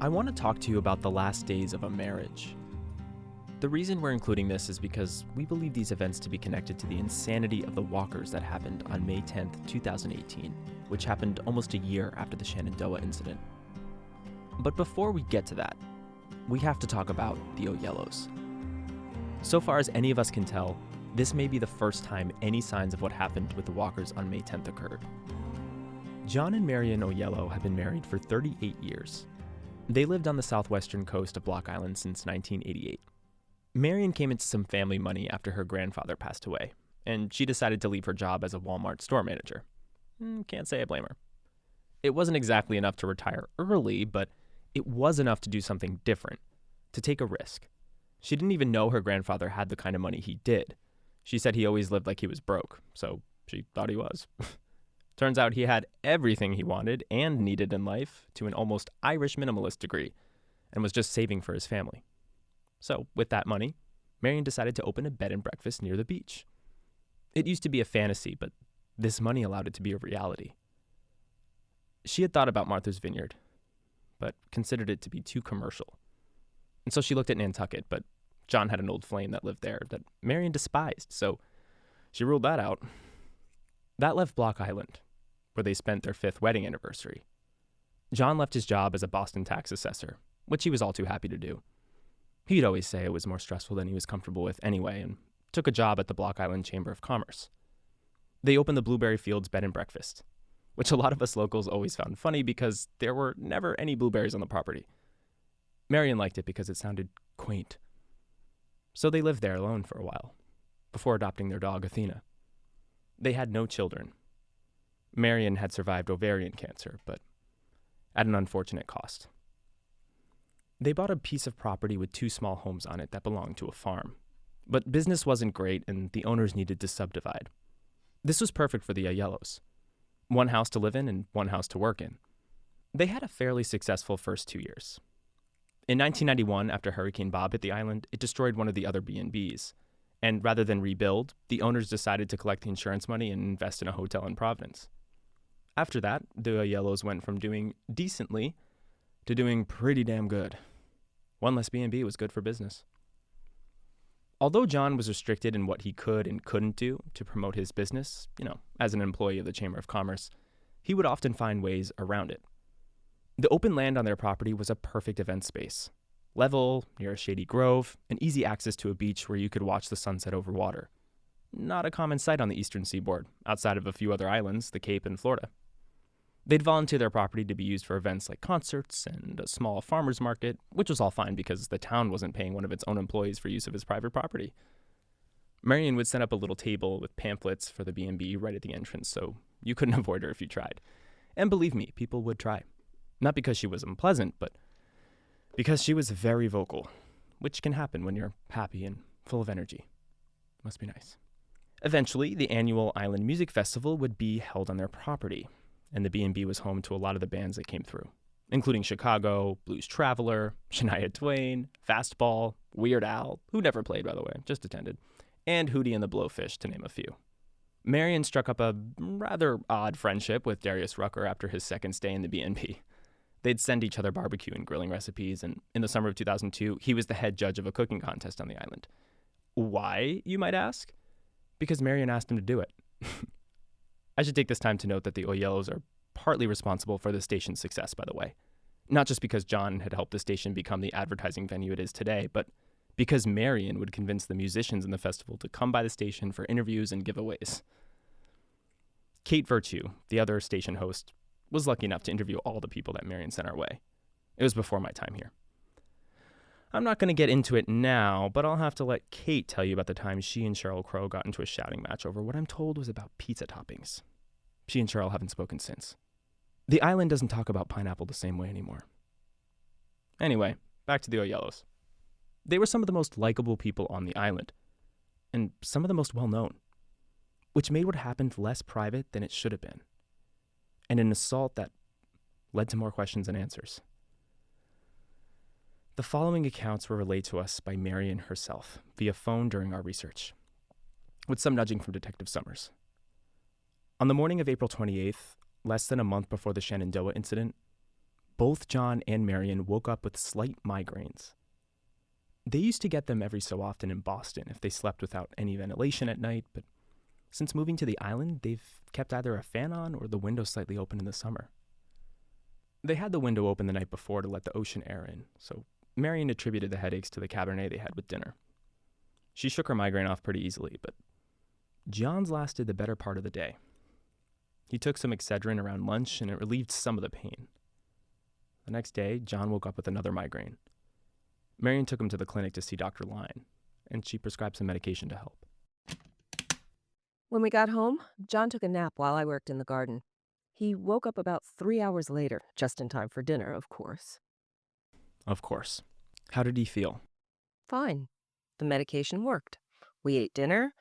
I want to talk to you about the last days of a marriage. The reason we're including this is because we believe these events to be connected to the insanity of the walkers that happened on May 10th, 2018, which happened almost a year after the Shenandoah Incident. But before we get to that, we have to talk about the Oyelos. So far as any of us can tell, this may be the first time any signs of what happened with the walkers on May 10th occurred. John and Marion Oyelo have been married for 38 years. They lived on the southwestern coast of Block Island since 1988. Marion came into some family money after her grandfather passed away, and she decided to leave her job as a Walmart store manager. Can't say I blame her. It wasn't exactly enough to retire early, but it was enough to do something different, to take a risk. She didn't even know her grandfather had the kind of money he did. She said he always lived like he was broke, so she thought he was. Turns out he had everything he wanted and needed in life to an almost Irish minimalist degree, and was just saving for his family. So, with that money, Marion decided to open a bed and breakfast near the beach. It used to be a fantasy, but this money allowed it to be a reality. She had thought about Martha's Vineyard, but considered it to be too commercial. And so she looked at Nantucket, but John had an old flame that lived there that Marion despised, so she ruled that out. That left Block Island, where they spent their 5th wedding anniversary. John left his job as a Boston tax assessor, which he was all too happy to do. He'd always say it was more stressful than he was comfortable with anyway, and took a job at the Block Island Chamber of Commerce. They opened the Blueberry Fields Bed and Breakfast, which a lot of us locals always found funny because there were never any blueberries on the property. Marion liked it because it sounded quaint. So they lived there alone for a while, before adopting their dog Athena. They had no children. Marion had survived ovarian cancer, but at an unfortunate cost. They bought a piece of property with 2 small homes on it that belonged to a farm. But business wasn't great, and the owners needed to subdivide. This was perfect for the Oyelos. 1 house to live in and 1 house to work in. They had a fairly successful first 2 years. In 1991, after Hurricane Bob hit the island, it destroyed one of the other B&Bs. And rather than rebuild, the owners decided to collect the insurance money and invest in a hotel in Providence. After that, the Oyelos went from doing decently to doing pretty damn good. 1 less B&B was good for business. Although John was restricted in what he could and couldn't do to promote his business, as an employee of the Chamber of Commerce, he would often find ways around it. The open land on their property was a perfect event space. Level, near a shady grove, and easy access to a beach where you could watch the sunset over water. Not a common sight on the eastern seaboard, outside of a few other islands, the Cape and Florida. They'd volunteer their property to be used for events like concerts and a small farmer's market, which was all fine because the town wasn't paying one of its own employees for use of his private property. Marion would set up a little table with pamphlets for the B&B right at the entrance, so you couldn't avoid her if you tried. And believe me, people would try. Not because she was unpleasant, but because she was very vocal, which can happen when you're happy and full of energy. Must be nice. Eventually, the annual Island Music Festival would be held on their property, and the B&B was home to a lot of the bands that came through, including Chicago, Blues Traveler, Shania Twain, Fastball, Weird Al, who never played, by the way, just attended, and Hootie and the Blowfish, to name a few. Marion struck up a rather odd friendship with Darius Rucker after his second stay in the B&B. They'd send each other barbecue and grilling recipes, and in the summer of 2002, he was the head judge of a cooking contest on the island. Why, you might ask? Because Marion asked him to do it. I should take this time to note that the Oyelos are partly responsible for the station's success, by the way. Not just because John had helped the station become the advertising venue it is today, but because Marion would convince the musicians in the festival to come by the station for interviews and giveaways. Kate Virtue, the other station host, was lucky enough to interview all the people that Marion sent our way. It was before my time here. I'm not going to get into it now, but I'll have to let Kate tell you about the time she and Sheryl Crow got into a shouting match over what I'm told was about pizza toppings. She and Sheryl haven't spoken since. The island doesn't talk about pineapple the same way anymore. Anyway, back to the Oyelos. They were some of the most likable people on the island, and some of the most well-known, which made what happened less private than it should have been, and an assault that led to more questions than answers. The following accounts were relayed to us by Marion herself via phone during our research, with some nudging from Detective Summers. On the morning of April 28th, less than a month before the Shenandoah incident, both John and Marion woke up with slight migraines. They used to get them every so often in Boston if they slept without any ventilation at night, but since moving to the island, they've kept either a fan on or the window slightly open in the summer. They had the window open the night before to let the ocean air in, so Marion attributed the headaches to the Cabernet they had with dinner. She shook her migraine off pretty easily, but John's lasted the better part of the day. He took some Excedrin around lunch, and it relieved some of the pain. The next day, John woke up with another migraine. Marion took him to the clinic to see Dr. Line, and she prescribed some medication to help. When we got home, John took a nap while I worked in the garden. He woke up about 3 hours later, just in time for dinner, of course. Of course. How did he feel? Fine. The medication worked. We ate dinner,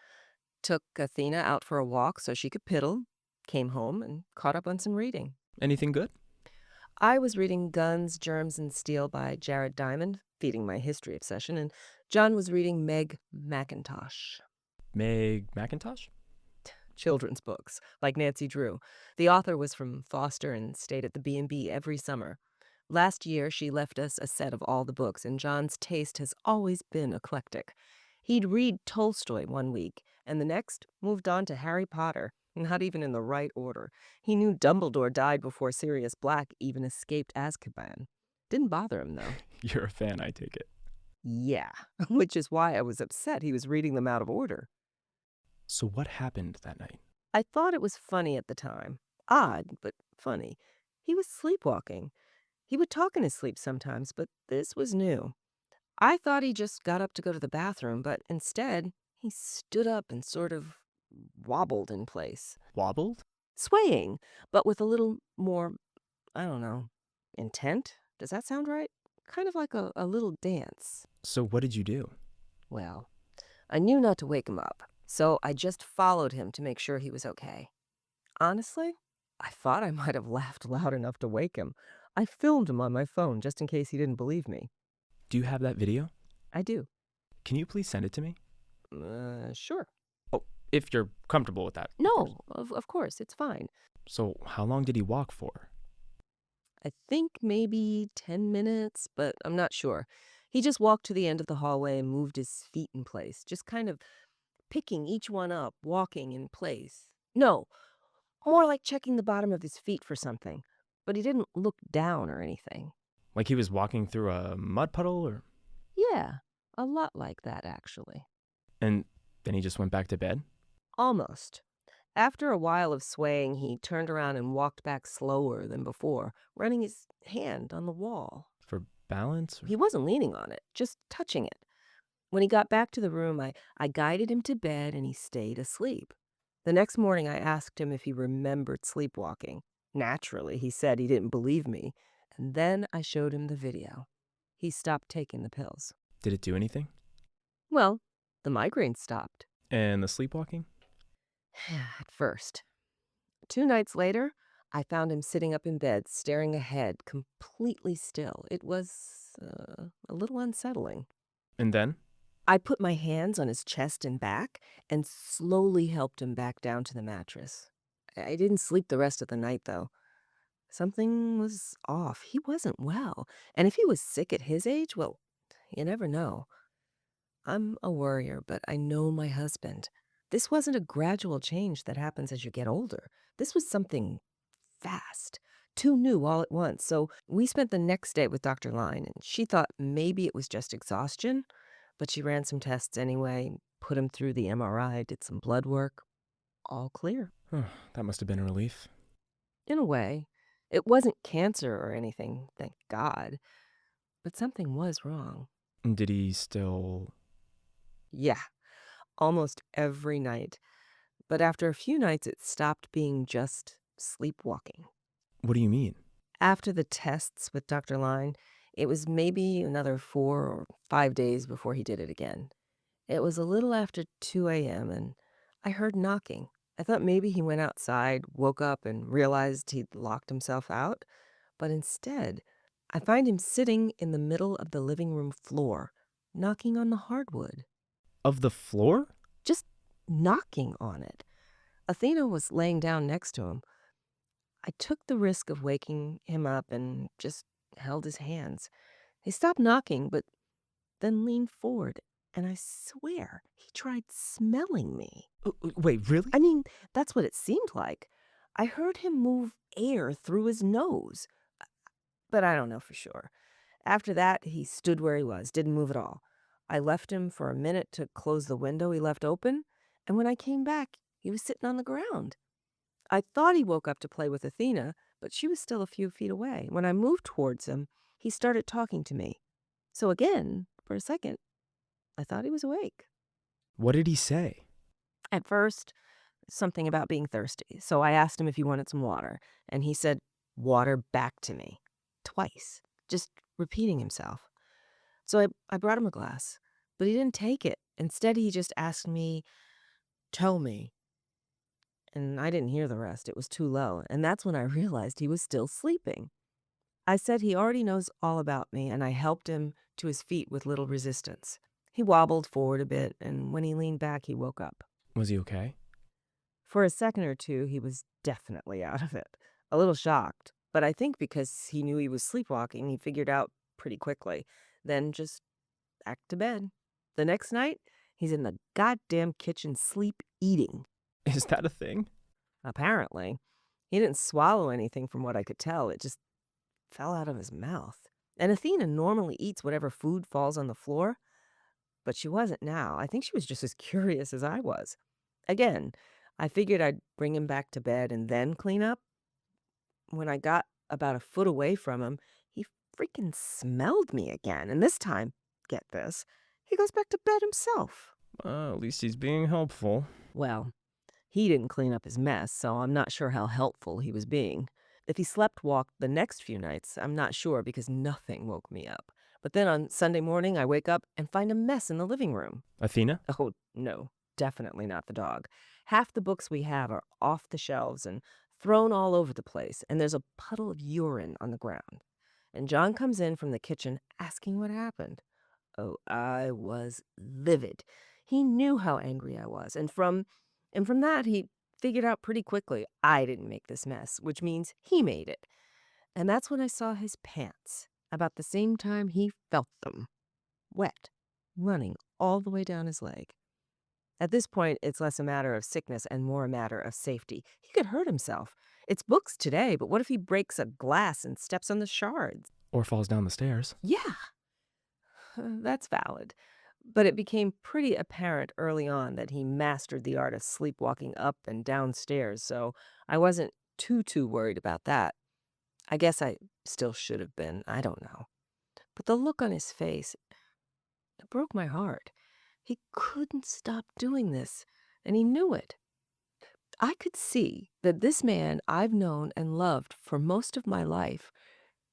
took Athena out for a walk so she could piddle, came home, and caught up on some reading. Anything good? I was reading Guns, Germs, and Steel by Jared Diamond, feeding my history obsession, and John was reading Meg McIntosh. Meg McIntosh? Children's books, like Nancy Drew. The author was from Foster and stayed at the B&B every summer. Last year, she left us a set of all the books, and John's taste has always been eclectic. He'd read Tolstoy one week, and the next moved on to Harry Potter, not even in the right order. He knew Dumbledore died before Sirius Black even escaped Azkaban. Didn't bother him, though. You're a fan, I take it. Yeah, which is why I was upset he was reading them out of order. So what happened that night? I thought it was funny at the time. Odd, but funny. He was sleepwalking. He would talk in his sleep sometimes, but this was new. I thought he just got up to go to the bathroom, but instead, he stood up and sort of wobbled in place. Wobbled? Swaying, but with a little more, I don't know, intent? Does that sound right? Kind of like a little dance. So what did you do? Well, I knew not to wake him up, so I just followed him to make sure he was okay. Honestly, I thought I might have laughed loud enough to wake him. I filmed him on my phone just in case he didn't believe me. Do you have that video? I do. Can you please send it to me? Sure. Oh, if you're comfortable with that. No, of course, it's fine. So how long did he walk for? I think maybe 10 minutes, but I'm not sure. He just walked to the end of the hallway and moved his feet in place, just kind of picking each one up, walking in place. No, more like checking the bottom of his feet for something. But he didn't look down or anything. Like he was walking through a mud puddle or? Yeah, a lot like that, actually. And then he just went back to bed? Almost. After a while of swaying, he turned around and walked back slower than before, running his hand on the wall. For balance? Or? He wasn't leaning on it, just touching it. When he got back to the room, I guided him to bed and he stayed asleep. The next morning, I asked him if he remembered sleepwalking. Naturally, he said he didn't believe me, and then I showed him the video. He stopped taking the pills. Did it do anything? Well, the migraine stopped. And the sleepwalking? At first. 2 nights later, I found him sitting up in bed, staring ahead, completely still. It was a little unsettling. And then? I put my hands on his chest and back and slowly helped him back down to the mattress. I didn't sleep the rest of the night, though. Something was off. He wasn't well. And if he was sick at his age, well, you never know. I'm a worrier, but I know my husband. This wasn't a gradual change that happens as you get older. This was something fast, too new all at once. So we spent the next day with Dr. Line, and she thought maybe it was just exhaustion, but she ran some tests anyway, put him through the MRI, did some blood work. All clear. That must have been a relief. In a way. It wasn't cancer or anything, thank God. But something was wrong. Did he still? Yeah, almost every night. But after a few nights, it stopped being just sleepwalking. What do you mean? After the tests with Dr. Line, it was maybe another 4 or 5 days before he did it again. It was a little after 2 a.m., and I heard knocking. I thought maybe he went outside, woke up, and realized he'd locked himself out. But instead, I find him sitting in the middle of the living room floor, knocking on the hardwood. Of the floor? Just knocking on it. Athena was laying down next to him. I took the risk of waking him up and just held his hands. He stopped knocking, but then leaned forward, and I swear he tried smelling me. Wait, really? I mean, that's what it seemed like. I heard him move air through his nose, but I don't know for sure. After that, he stood where he was, didn't move at all. I left him for a minute to close the window he left open, and when I came back, he was sitting on the ground. I thought he woke up to play with Athena, but she was still a few feet away. When I moved towards him, he started talking to me. So again, for a second, I thought he was awake. What did he say? At first, something about being thirsty. So I asked him if he wanted some water, and he said, "Water back to me." Twice, just repeating himself. So I brought him a glass, but he didn't take it. Instead, he just asked me, "Tell me." And I didn't hear the rest. It was too low. And that's when I realized he was still sleeping. I said he already knows all about me, and I helped him to his feet with little resistance. He wobbled forward a bit, and when he leaned back, he woke up. Was he okay? For a second or two, he was definitely out of it. A little shocked, but I think because he knew he was sleepwalking, he figured out pretty quickly. Then just back to bed. The next night, he's in the goddamn kitchen sleep eating. Is that a thing? Apparently. He didn't swallow anything from what I could tell. It just fell out of his mouth. And Athena normally eats whatever food falls on the floor, but she wasn't now. I think she was just as curious as I was. Again, I figured I'd bring him back to bed and then clean up. When I got about a foot away from him, he freaking smelled me again. And this time, get this, he goes back to bed himself. At least he's being helpful. Well, he didn't clean up his mess, so I'm not sure how helpful he was being. If he slept-walked the next few nights, I'm not sure because nothing woke me up. But then on Sunday morning, I wake up and find a mess in the living room. Athena? Oh, no, definitely not the dog. Half the books we have are off the shelves and thrown all over the place, and there's a puddle of urine on the ground. And John comes in from the kitchen asking what happened. Oh, I was livid. He knew how angry I was, and from that, he figured out pretty quickly I didn't make this mess, which means he made it. And that's when I saw his pants, about the same time he felt them, wet, running all the way down his leg. At this point, it's less a matter of sickness and more a matter of safety. He could hurt himself. It's books today, but what if he breaks a glass and steps on the shards? Or falls down the stairs. Yeah, that's valid. But it became pretty apparent early on that he mastered the art of sleepwalking up and down stairs, so I wasn't too worried about that. I guess I still should have been. I don't know. But the look on his face, it broke my heart. He couldn't stop doing this, and he knew it. I could see that this man I've known and loved for most of my life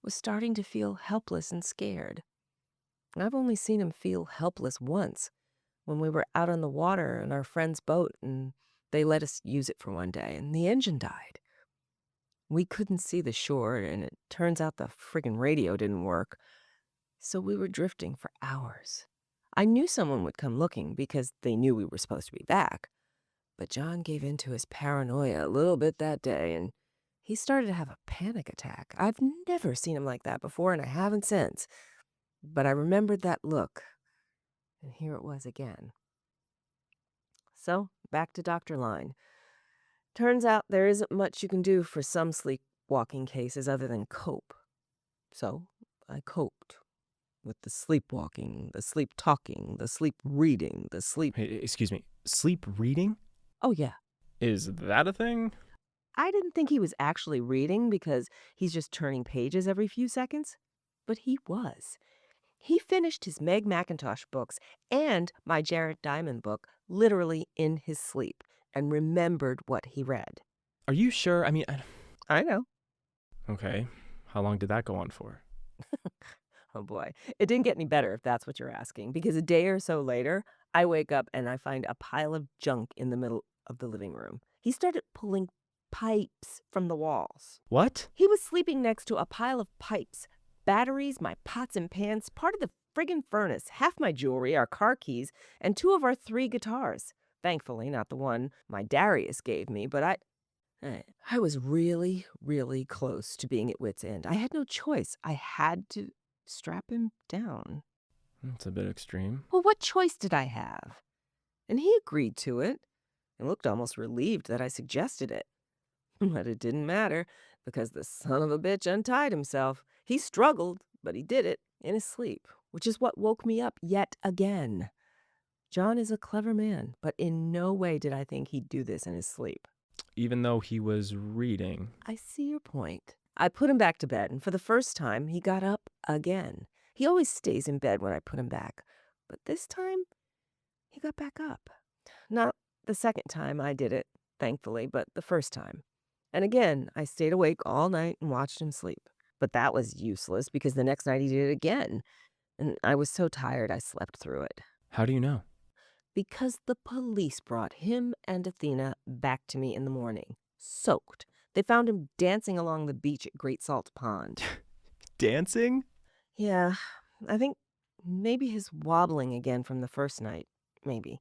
was starting to feel helpless and scared. I've only seen him feel helpless once, when we were out on the water in our friend's boat and they let us use it for one day and the engine died. We couldn't see the shore and it turns out the friggin' radio didn't work. So we were drifting for hours. I knew someone would come looking because they knew we were supposed to be back. But John gave in to his paranoia a little bit that day and he started to have a panic attack. I've never seen him like that before and I haven't since. But I remembered that look, and here it was again. So, back to Dr. Line. Turns out there isn't much you can do for some sleepwalking cases other than cope. So, I coped with the sleepwalking, the sleep talking, the sleep reading, the sleep... Hey, excuse me. Sleep reading? Oh, yeah. Is that a thing? I didn't think he was actually reading because he's just turning pages every few seconds, but he was. He finished his Meg McIntosh books and my Jared Diamond book literally in his sleep and remembered what he read. Are you sure? I mean, I know. Okay. How long did that go on for? Oh boy. It didn't get any better if that's what you're asking, because a day or so later, I wake up and I find a pile of junk in the middle of the living room. He started pulling pipes from the walls. What? He was sleeping next to a pile of pipes. Batteries, my pots and pans, part of the friggin' furnace, half my jewelry, our car keys, and 2 of our 3 guitars. Thankfully, not the one my Darius gave me, but I was really, really close to being at wit's end. I had no choice. I had to strap him down. That's a bit extreme. Well, what choice did I have? And he agreed to it and looked almost relieved that I suggested it. But it didn't matter because the son of a bitch untied himself. He struggled, but he did it in his sleep, which is what woke me up yet again. John is a clever man, but in no way did I think he'd do this in his sleep. Even though he was reading. I see your point. I put him back to bed, and for the first time, he got up again. He always stays in bed when I put him back, but this time, he got back up. Not the second time I did it, thankfully, but the first time. And again, I stayed awake all night and watched him sleep. But that was useless because the next night he did it again, and I was so tired I slept through it. How do you know? Because the police brought him and Athena back to me in the morning, soaked. They found him dancing along the beach at Great Salt Pond. Dancing? Yeah, I think maybe his wobbling again from the first night. Maybe.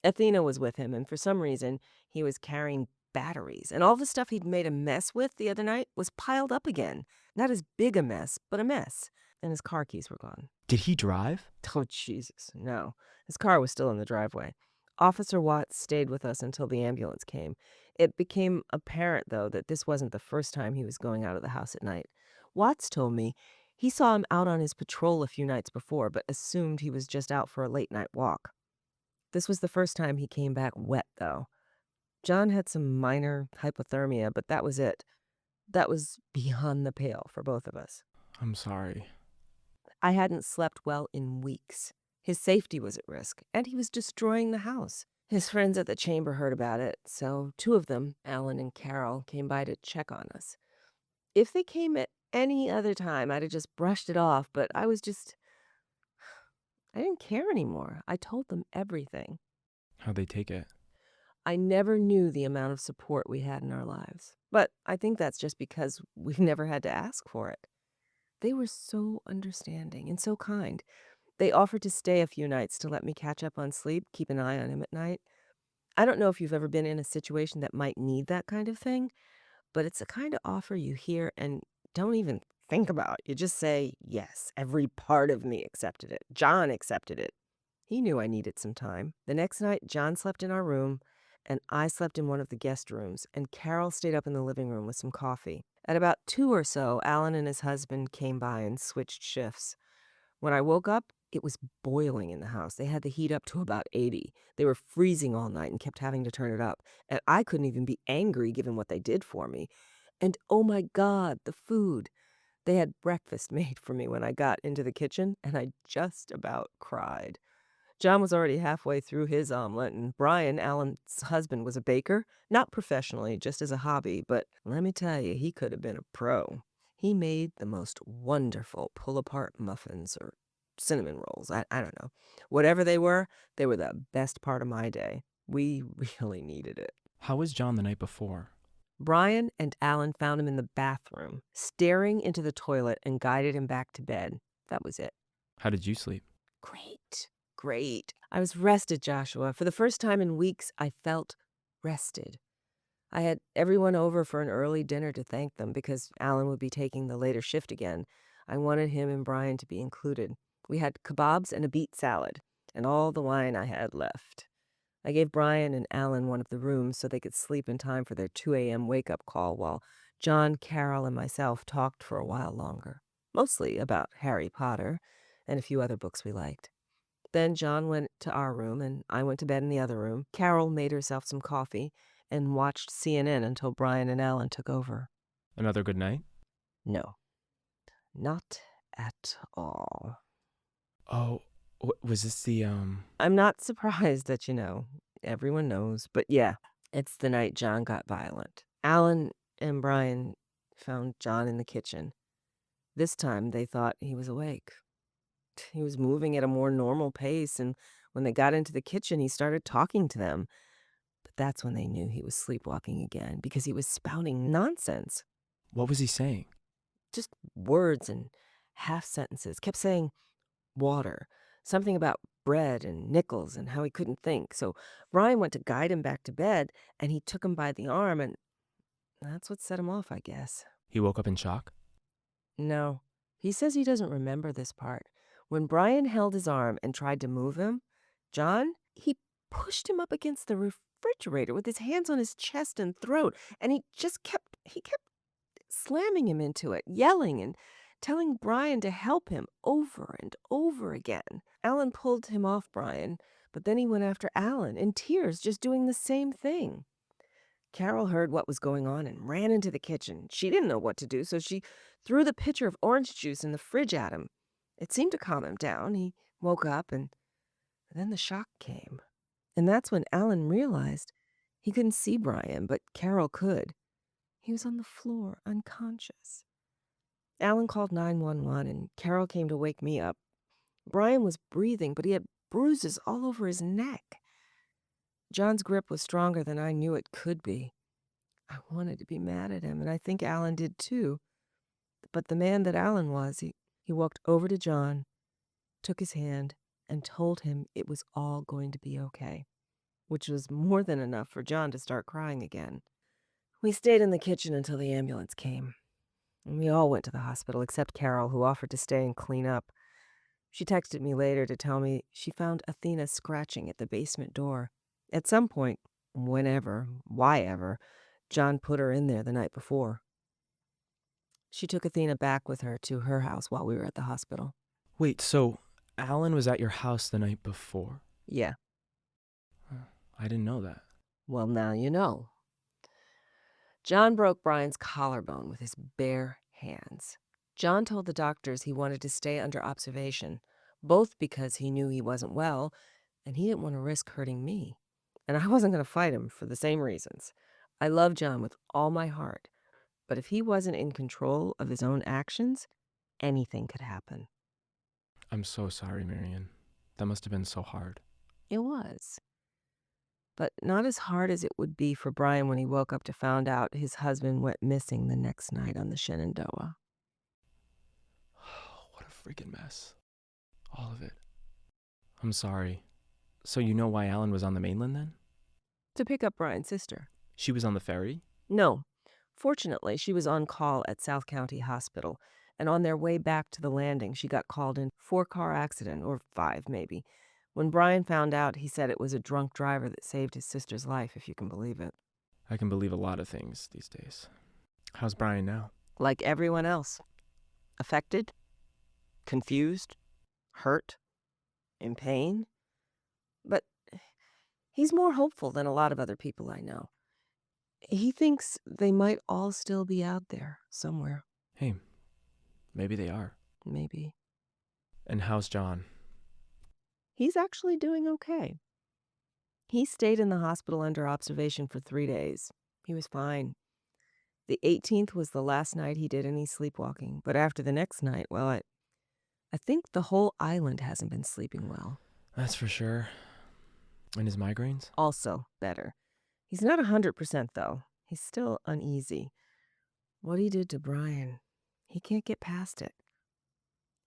Athena was with him, and for some reason, he was carrying batteries, and all the stuff he'd made a mess with the other night was piled up again. Not as big a mess, but a mess. And his car keys were gone. Did he drive? Oh, Jesus, no. His car was still in the driveway. Officer Watts stayed with us until the ambulance came. It became apparent, though, that this wasn't the first time he was going out of the house at night. Watts told me he saw him out on his patrol a few nights before, but assumed he was just out for a late-night walk. This was the first time he came back wet, though. John had some minor hypothermia, but that was it. That was beyond the pale for both of us. I'm sorry. I hadn't slept well in weeks. His safety was at risk, and he was destroying the house. His friends at the chamber heard about it, so 2 of them, Alan and Carol, came by to check on us. If they came at any other time, I'd have just brushed it off, but I didn't care anymore. I told them everything. How'd they take it? I never knew the amount of support we had in our lives, but I think that's just because we've never had to ask for it. They were so understanding and so kind. They offered to stay a few nights to let me catch up on sleep, keep an eye on him at night. I don't know if you've ever been in a situation that might need that kind of thing, but it's a kind of offer you hear and don't even think about. You just say, yes, every part of me accepted it. John accepted it. He knew I needed some time. The next night, John slept in our room, and I slept in one of the guest rooms, and Carol stayed up in the living room with some coffee. At about 2 or so, Alan and his husband came by and switched shifts. When I woke up, it was boiling in the house. They had the heat up to about 80. They were freezing all night and kept having to turn it up. And I couldn't even be angry given what they did for me. And oh my God, the food. They had breakfast made for me when I got into the kitchen, and I just about cried. John was already halfway through his omelet, and Brian, Alan's husband, was a baker. Not professionally, just as a hobby, but let me tell you, he could have been a pro. He made the most wonderful pull-apart muffins or cinnamon rolls. I don't know. Whatever they were the best part of my day. We really needed it. How was John the night before? Brian and Alan found him in the bathroom, staring into the toilet, and guided him back to bed. That was it. How did you sleep? Great. I was rested, Joshua. For the first time in weeks, I felt rested. I had everyone over for an early dinner to thank them because Alan would be taking the later shift again. I wanted him and Brian to be included. We had kebabs and a beet salad, and all the wine I had left. I gave Brian and Alan one of the rooms so they could sleep in time for their 2 a.m. wake-up call while John, Carol, and myself talked for a while longer, mostly about Harry Potter and a few other books we liked. Then John went to our room, and I went to bed in the other room. Carol made herself some coffee and watched CNN until Brian and Alan took over. Another good night? No, not at all. Oh, was this the, I'm not surprised that you know. Everyone knows. But yeah, it's the night John got violent. Alan and Brian found John in the kitchen. This time they thought he was awake. He was moving at a more normal pace, and when they got into the kitchen, he started talking to them. But that's when they knew he was sleepwalking again, because he was spouting nonsense. What was he saying? Just words and half sentences. Kept saying water, something about bread and nickels and how he couldn't think. So Brian went to guide him back to bed, and he took him by the arm, and That's what set him off, I guess. He woke up in shock? No, he says he doesn't remember this part. When Brian held his arm and tried to move him, John, he pushed him up against the refrigerator with his hands on his chest and throat, and he kept slamming him into it, yelling and telling Brian to help him over and over again. Alan pulled him off Brian, but then he went after Alan in tears, just doing the same thing. Carol heard what was going on and ran into the kitchen. She didn't know what to do, so she threw the pitcher of orange juice in the fridge at him. It seemed to calm him down. He woke up, and then the shock came. And that's when Alan realized he couldn't see Brian, but Carol could. He was on the floor, unconscious. Alan called 911, and Carol came to wake me up. Brian was breathing, but he had bruises all over his neck. John's grip was stronger than I knew it could be. I wanted to be mad at him, and I think Alan did too. But the man that Alan was, he walked over to John, took his hand, and told him it was all going to be okay, which was more than enough for John to start crying again. We stayed in the kitchen until the ambulance came. And we all went to the hospital except Carol, who offered to stay and clean up. She texted me later to tell me she found Athena scratching at the basement door. At some point, whenever, why ever, John put her in there the night before. She took Athena back with her to her house while we were at the hospital. Wait, so Alan was at your house the night before? Yeah. I didn't know that. Well, now you know. John broke Brian's collarbone with his bare hands. John told the doctors he wanted to stay under observation, both because he knew he wasn't well, and he didn't want to risk hurting me. And I wasn't going to fight him for the same reasons. I love John with all my heart, but if he wasn't in control of his own actions, anything could happen. I'm so sorry, Marion. That must have been so hard. It was. But not as hard as it would be for Brian when he woke up to find out his husband went missing the next night on the Shenandoah. What a freaking mess. All of it. I'm sorry. So you know why Alan was on the mainland then? To pick up Brian's sister. She was on the ferry? No. Fortunately, she was on call at South County Hospital, and on their way back to the landing, she got called in for a car accident, or 5 maybe. When Brian found out, he said it was a drunk driver that saved his sister's life, if you can believe it. I can believe a lot of things these days. How's Brian now? Like everyone else. Affected, confused, hurt, in pain. But he's more hopeful than a lot of other people I know. He thinks they might all still be out there somewhere. Hey, maybe they are. Maybe. And how's John? He's actually doing okay. He stayed in the hospital under observation for 3 days. He was fine. The 18th was the last night he did any sleepwalking, but after the next night, well, I think the whole island hasn't been sleeping well. That's for sure. And his migraines? Also better. He's not 100% though. He's still uneasy. What he did to Brian, he can't get past it.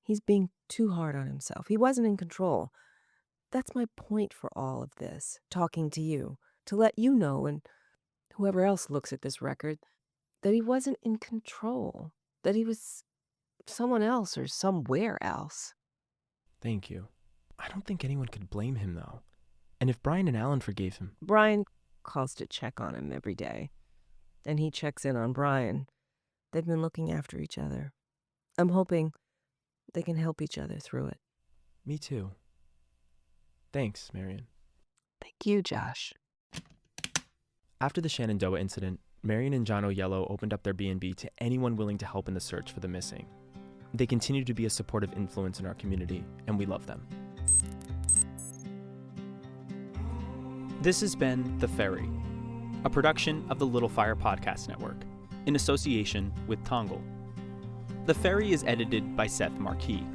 He's being too hard on himself. He wasn't in control. That's my point for all of this, talking to you, to let you know, and whoever else looks at this record, that he wasn't in control, that he was someone else or somewhere else. Thank you. I don't think anyone could blame him, though. And if Brian and Alan forgave him... Brian calls to check on him every day, and he checks in on Brian. They've been looking after each other. I'm hoping they can help each other through it. Me too. Thanks, Marion. Thank you, Josh. After the Shenandoah incident, Marion and John Oyelo opened up their B&B to anyone willing to help in the search for the missing. They continue to be a supportive influence in our community, and we love them. This has been The Ferry, a production of the LittleFire Podcast Network, in association with Tongal. The Ferry is edited by Seth Marquis.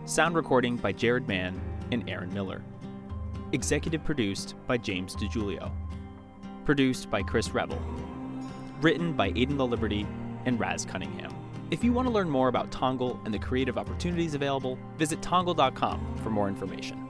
Sound recording by Jared Mann and Aaron Miller. Executive produced by James DiGiulio. Produced by Chris Revel. Written by Aiden the Liberty and Raz Cunningham. If you want to learn more about Tongal and the creative opportunities available, visit tongal.com for more information.